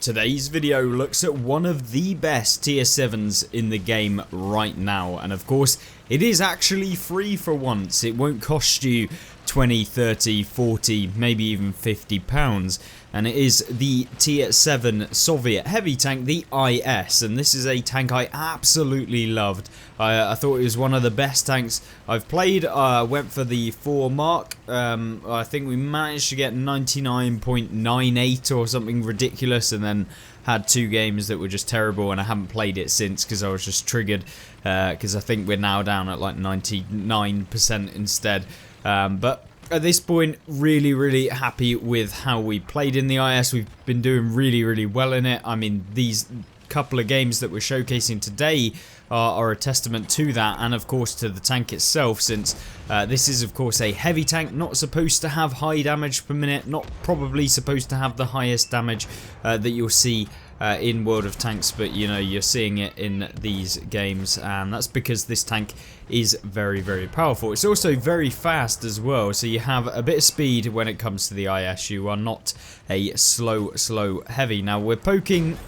Today's video looks at one of the best tier 7s in the game right now, and of course it is actually free for once. It won't cost you 20, 30, 40, maybe even £50, and it is the tier 7 Soviet heavy tank, the IS, and this is a tank I absolutely loved. I thought it was one of the best tanks I've played. Went for the 4 mark. I think we managed to get 99.98 or something ridiculous, and then had 2 games that were just terrible, and I haven't played it since because I was just triggered, because I think we're now down at like 99% instead. But at this point, really happy with how we played in the IS. We've been doing really well in it. I mean, these couple of games that we're showcasing today are a testament to that, and of course to the tank itself, since this is of course a heavy tank, not supposed to have high damage per minute, not probably supposed to have the highest damage that you'll see in World of Tanks, but you know, you're seeing it in these games, and that's because this tank is very powerful. It's also very fast as well, so you have a bit of speed when it comes to the IS. You are not a slow heavy. Now we're poking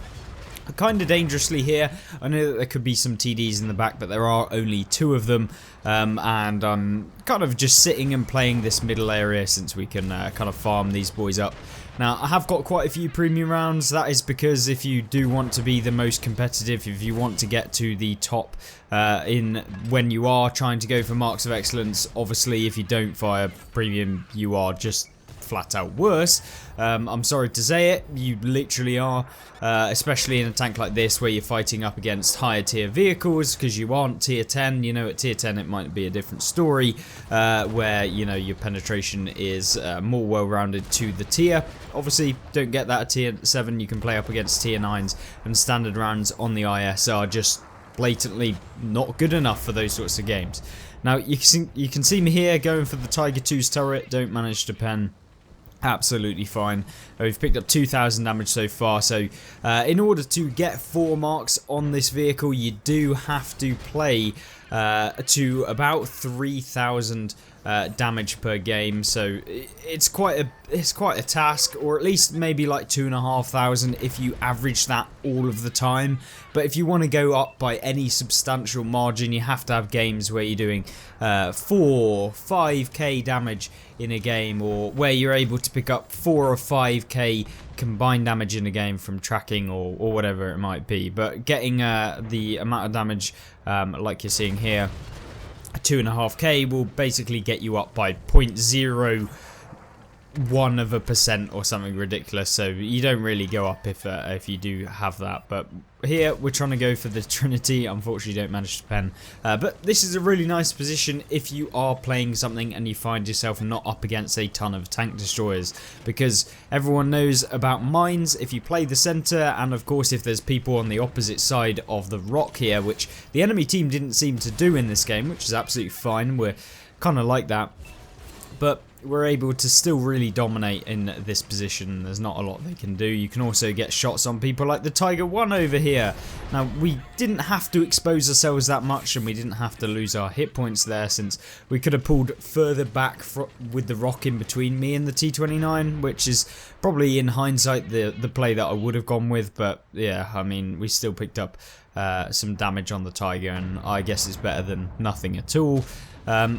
kind of dangerously here. I know that there could be some TDs in the back, but there are only 2 of them, and I'm kind of just sitting and playing this middle area since we can kind of farm these boys up. Now, I have got quite a few premium rounds. That is because if you do want to be the most competitive, if you want to get to the top when you are trying to go for marks of excellence, obviously if you don't fire premium, you are just flat out worse. I'm sorry to say it, you literally are, especially in a tank like this where you're fighting up against higher tier vehicles, because you aren't tier 10. You know, at tier 10 it might be a different story, where you know your penetration is more well-rounded to the tier. Obviously don't get that at tier 7, you can play up against tier 9s, and standard rounds on the IS are just blatantly not good enough for those sorts of games. Now you can see me here going for the Tiger 2's turret, don't manage to pen. Absolutely fine. We've picked up 2,000 damage so far, so in order to get 4 marks on this vehicle, you do have to play to about 3,000 damage per game, so it's quite a task, or at least maybe like 2,500 if you average that all of the time. But if you want to go up by any substantial margin, you have to have games where you're doing 4-5k damage in a game, or where you're able to pick up 4 or 5k combined damage in a game from tracking or whatever it might be. But getting the amount of damage like you're seeing here, 2.5k, will basically get you up by 0.01% or something ridiculous, so you don't really go up if you do have that. But here we're trying to go for the Trinity. Unfortunately don't manage to pen, but this is a really nice position if you are playing something and you find yourself not up against a ton of tank destroyers, because everyone knows about mines if you play the center, and of course if there's people on the opposite side of the rock here, which the enemy team didn't seem to do in this game, which is absolutely fine. We're kind of like that, but we're able to still really dominate in this position. There's not a lot they can do. You can also get shots on people like the Tiger 1 over here. Now, we didn't have to expose ourselves that much, and we didn't have to lose our hit points there, since we could have pulled further back with the rock in between me and the T29, which is probably in hindsight the play that I would have gone with. But yeah, I mean, we still picked up some damage on the Tiger, and I guess it's better than nothing at all.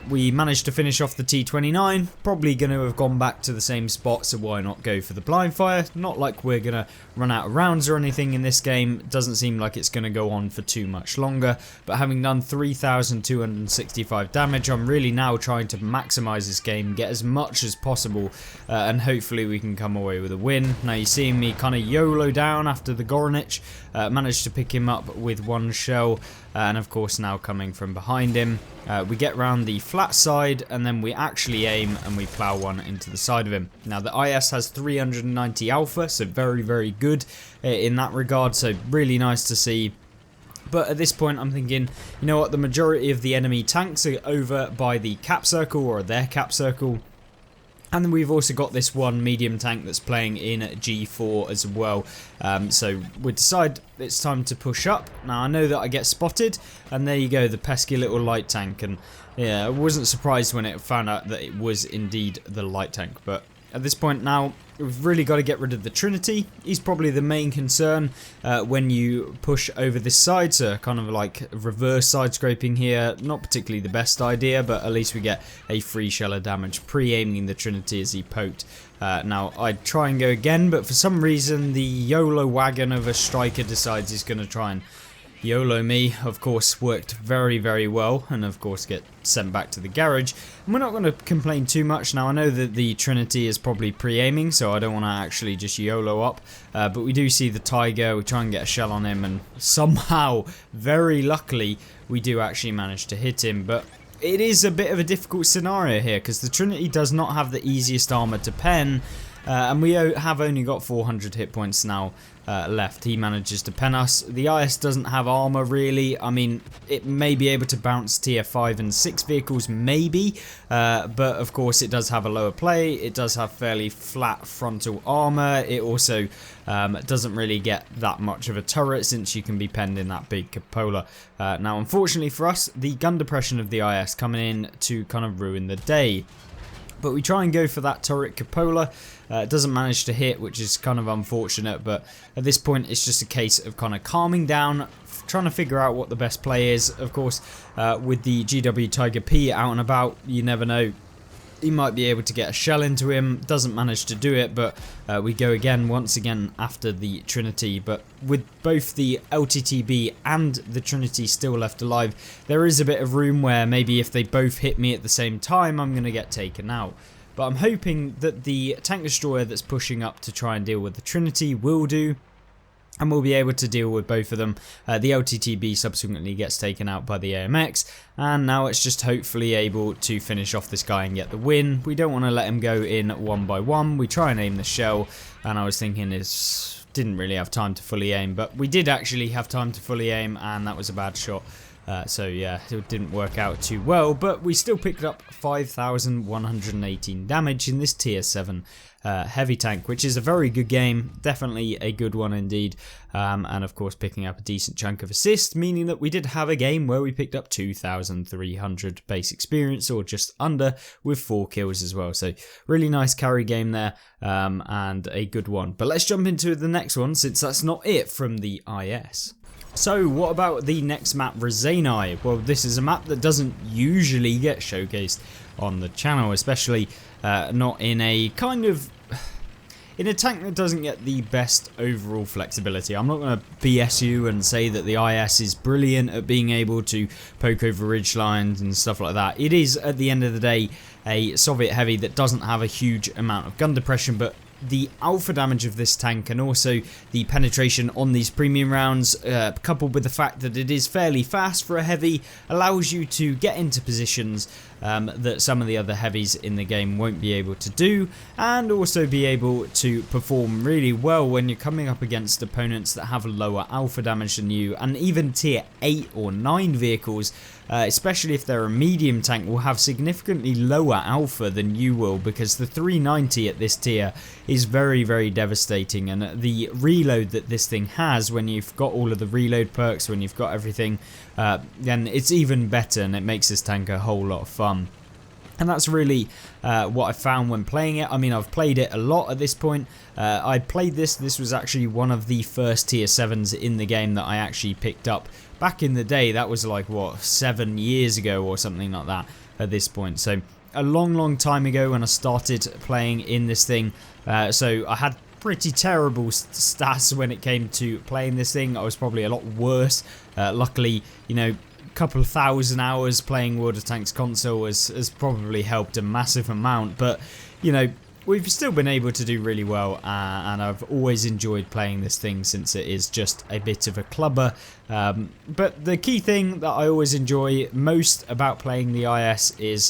We managed to finish off the T29, probably going to have gone back to the same spot, so why not go for the blind fire? Not like we're going to run out of rounds or anything in this game. It doesn't seem like it's going to go on for too much longer, but having done 3,265 damage, I'm really now trying to maximize this game, get as much as possible, and hopefully we can come away with a win. Now you're seeing me kind of YOLO down after the Goronich, managed to pick him up with 1 shell, and of course now coming from behind him, we get round the flat side, and then we actually aim and we plow one into the side of him. Now the IS has 390 alpha, so very good in that regard, so really nice to see. But at this point I'm thinking, you know what, the majority of the enemy tanks are over by the cap circle, or their cap circle. And then we've also got this one medium tank that's playing in G4 as well. So we decide it's time to push up. Now I know that I get spotted, and there you go, the pesky little light tank. And yeah, I wasn't surprised when it found out that it was indeed the light tank. But at this point now, we've really got to get rid of the Trinity. He's probably the main concern when you push over this side, so kind of like reverse side scraping here. Not particularly the best idea, but at least we get a free shell of damage pre-aiming the Trinity as he poked. Now, I'd try and go again, but for some reason the YOLO wagon of a striker decides he's going to try and YOLO me. Of course, worked very, very well, and of course get sent back to the garage. And we're not going to complain too much. Now, I know that the Trinity is probably pre-aiming, so I don't want to actually just YOLO up, but we do see the Tiger. We try and get a shell on him, and somehow, very luckily, we do actually manage to hit him. But it is a bit of a difficult scenario here, because the Trinity does not have the easiest armor to pen, and we have only got 400 hit points now left. He manages to pen us. The IS doesn't have armor really. I mean, it may be able to bounce tier 5 and 6 vehicles, maybe, but of course it does have a lower plate. It does have fairly flat frontal armor. It also doesn't really get that much of a turret, since you can be penned in that big cupola. Now, unfortunately for us, the gun depression of the IS coming in to kind of ruin the day. But we try and go for that turret cupola. It doesn't manage to hit, which is kind of unfortunate, but at this point it's just a case of kind of calming down, trying to figure out what the best play is. Of course, with the GW Tiger P out and about, you never know. He might be able to get a shell into him, doesn't manage to do it, but we go again, once again, after the Trinity. But with both the LTTB and the Trinity still left alive, there is a bit of room where maybe if they both hit me at the same time, I'm going to get taken out. But I'm hoping that the tank destroyer that's pushing up to try and deal with the Trinity will do, and we'll be able to deal with both of them. The LTTB subsequently gets taken out by the AMX, and now it's just hopefully able to finish off this guy and get the win. We don't want to let him go in one by one. We try and aim the shell, and I was thinking didn't really have time to fully aim, but we did actually have time to fully aim, and that was a bad shot. So yeah, it didn't work out too well, but we still picked up 5,118 damage in this tier 7 heavy tank, which is a very good game, definitely a good one indeed, and of course picking up a decent chunk of assists, meaning that we did have a game where we picked up 2,300 base experience, or just under, with 4 kills as well. So really nice carry game there, and a good one. But let's jump into the next one, since that's not it from the IS. So what about the next map, Rezanai? Well, this is a map that doesn't usually get showcased on the channel, especially not in a kind of... in a tank that doesn't get the best overall flexibility. I'm not going to BS you and say that the IS is brilliant at being able to poke over ridge lines and stuff like that. It is, at the end of the day, a Soviet heavy that doesn't have a huge amount of gun depression, but the alpha damage of this tank, and also the penetration on these premium rounds, coupled with the fact that it is fairly fast for a heavy, allows you to get into positions that some of the other heavies in the game won't be able to do, and also be able to perform really well when you're coming up against opponents that have lower alpha damage than you, and even tier 8 or 9 vehicles, especially if they're a medium tank, will have significantly lower alpha than you will, because the 390 at this tier is very, very devastating, and the reload that this thing has, when you've got all of the reload perks, when you've got everything, then it's even better, and it makes this tank a whole lot of fun. And that's really what I found when playing it. I mean, I've played it a lot at this point. I played this was actually one of the first tier 7s in the game that I actually picked up back in the day. That was like, what, 7 years ago or something like that at this point. So a long time ago when I started playing in this thing. So I had pretty terrible stats when it came to playing this thing. I was probably a lot worse. Luckily, you know, couple of thousand hours playing World of Tanks console has probably helped a massive amount, but you know, we've still been able to do really well, and I've always enjoyed playing this thing since it is just a bit of a clubber. But the key thing that I always enjoy most about playing the IS is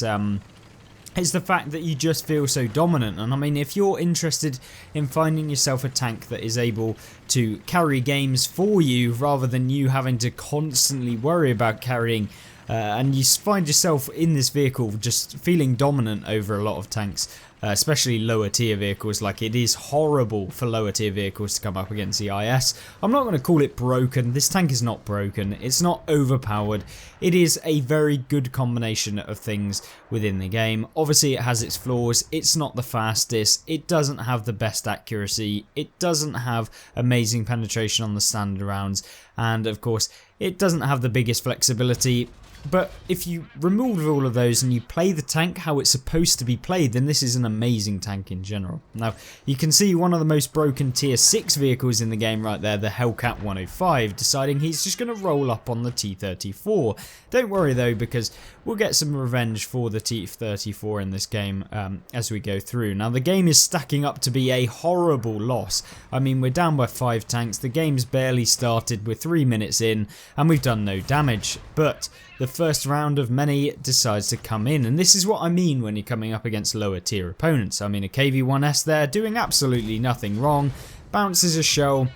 the fact that you just feel so dominant. And I mean, if you're interested in finding yourself a tank that is able to carry games for you rather than you having to constantly worry about carrying, and you find yourself in this vehicle just feeling dominant over a lot of tanks, especially lower tier vehicles. Like, it is horrible for lower tier vehicles to come up against the IS. I'm not going to call it broken. This tank is not broken. It's not overpowered. It is a very good combination of things within the game. Obviously, it has its flaws. It's not the fastest. It doesn't have the best accuracy. It doesn't have amazing penetration on the standard rounds. And of course, it doesn't have the biggest flexibility. But if you remove all of those and you play the tank how it's supposed to be played, then this is an amazing tank in general. Now, you can see one of the most broken tier 6 vehicles in the game right there, the Hellcat 105, deciding he's just going to roll up on the T-34. Don't worry though, because we'll get some revenge for the T-34 in this game as we go through. Now, the game is stacking up to be a horrible loss. I mean, we're down by 5 tanks, the game's barely started, we're 3 minutes in, and we've done no damage. But the first round of many decides to come in, and this is what I mean when you're coming up against lower tier opponents. I mean, a KV-1S there doing absolutely nothing wrong, bounces a shell,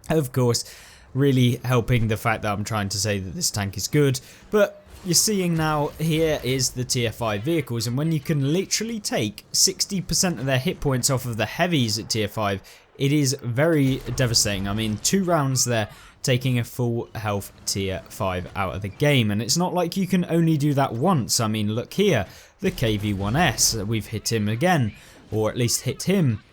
of course, really helping the fact that I'm trying to say that this tank is good. But you're seeing now, here is the tier 5 vehicles, and when you can literally take 60% of their hit points off of the heavies at tier 5, it is very devastating. I mean, 2 rounds there, taking a full health tier 5 out of the game. And it's not like you can only do that once. I mean, look here, the KV-1S, we've hit him again, or at least hit him.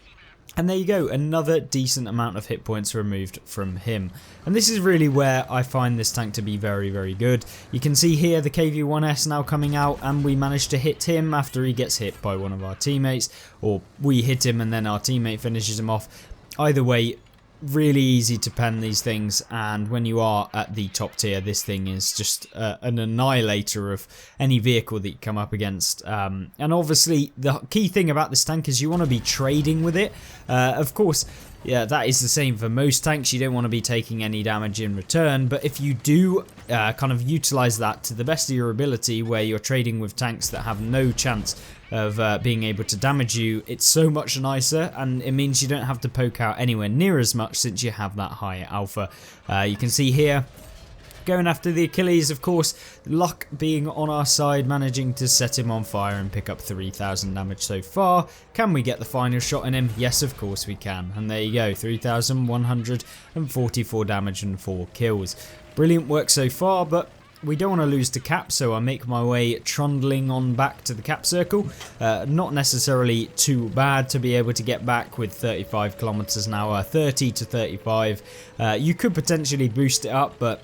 And there you go, another decent amount of hit points removed from him. And this is really where I find this tank to be very, very good. You can see here the KV-1S now coming out, and we managed to hit him after he gets hit by one of our teammates, or we hit him and then our teammate finishes him off. Either way, really easy to pen these things, and when you are at the top tier, this thing is just an annihilator of any vehicle that you come up against. And obviously the key thing about this tank is you want to be trading with it. Of course, yeah, that is the same for most tanks. You don't want to be taking any damage in return, but if you do kind of utilize that to the best of your ability, where you're trading with tanks that have no chance of being able to damage you, it's so much nicer, and it means you don't have to poke out anywhere near as much since you have that higher alpha. You can see here, going after the Achilles, of course, luck being on our side, managing to set him on fire and pick up 3,000 damage so far. Can we get the final shot in him? Yes, of course we can. And there you go, 3,144 damage and 4 kills. Brilliant work so far, but we don't want to lose to cap, so I make my way trundling on back to the cap circle. Not necessarily too bad to be able to get back with 35 kilometers an hour, 30 to 35. You could potentially boost it up, but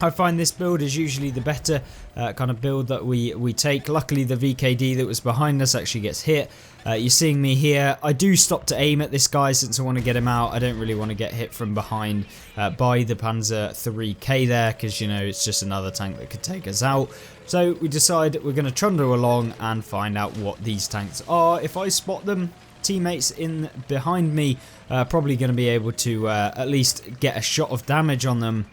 I find this build is usually the better kind of build that we take. Luckily, the VKD that was behind us actually gets hit. You're seeing me here. I do stop to aim at this guy since I want to get him out. I don't really want to get hit from behind by the Panzer 3K there, because, you know, it's just another tank that could take us out. So we decide we're going to trundle along and find out what these tanks are. If I spot them, teammates in behind me probably going to be able to at least get a shot of damage on them.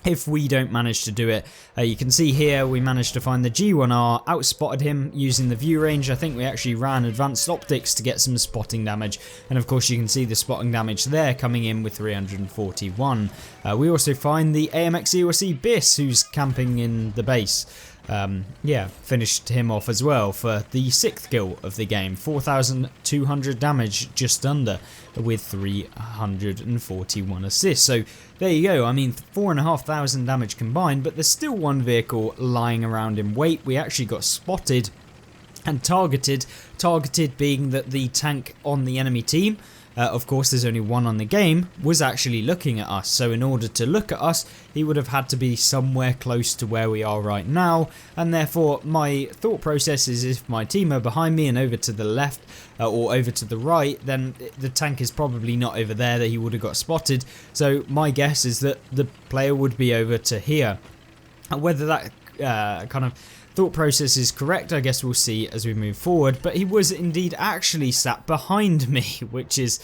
If we don't manage to do it, you can see here we managed to find the G1R, outspotted him using the view range. I think we actually ran advanced optics to get some spotting damage, and of course you can see the spotting damage there coming in with 341. We also find the AMX EOC Biss, who's camping in the base. Yeah, finished him off as well for the 6th kill of the game. 4,200 damage, just under, with 341 assists. So there you go. I mean, 4,500 damage combined, but there's still one vehicle lying around in wait. We actually got spotted and targeted. Targeted being that the tank on the enemy team, of course there's only one on the game, was actually looking at us. So in order to look at us, he would have had to be somewhere close to where we are right now, and therefore my thought process is, if my team are behind me and over to the left or over to the right, then the tank is probably not over there that he would have got spotted. So my guess is that the player would be over to here. And whether that kind of thought process is correct, I guess we'll see as we move forward, but he was indeed actually sat behind me, which is,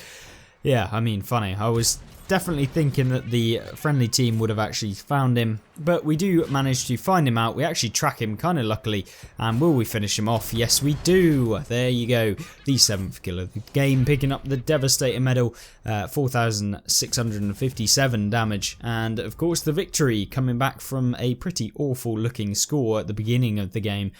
yeah, I mean, funny. I was definitely thinking that the friendly team would have actually found him, but we do manage to find him out. We actually track him kind of luckily, and will we finish him off? Yes, we do. There you go, the 7th kill of the game, picking up the Devastator medal, 4,657 damage, and of course the victory, coming back from a pretty awful looking score at the beginning of the game.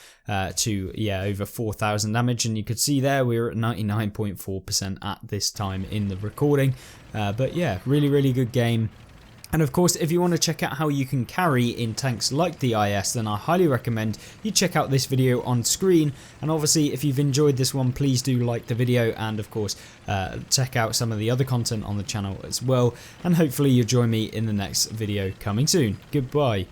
to over 4,000 damage, and you could see there we were at 99.4% at this time in the recording. But yeah, really good game. And of course, if you want to check out how you can carry in tanks like the IS, then I highly recommend you check out this video on screen. And obviously, if you've enjoyed this one, please do like the video, and of course, check out some of the other content on the channel as well. And hopefully you'll join me in the next video coming soon. Goodbye.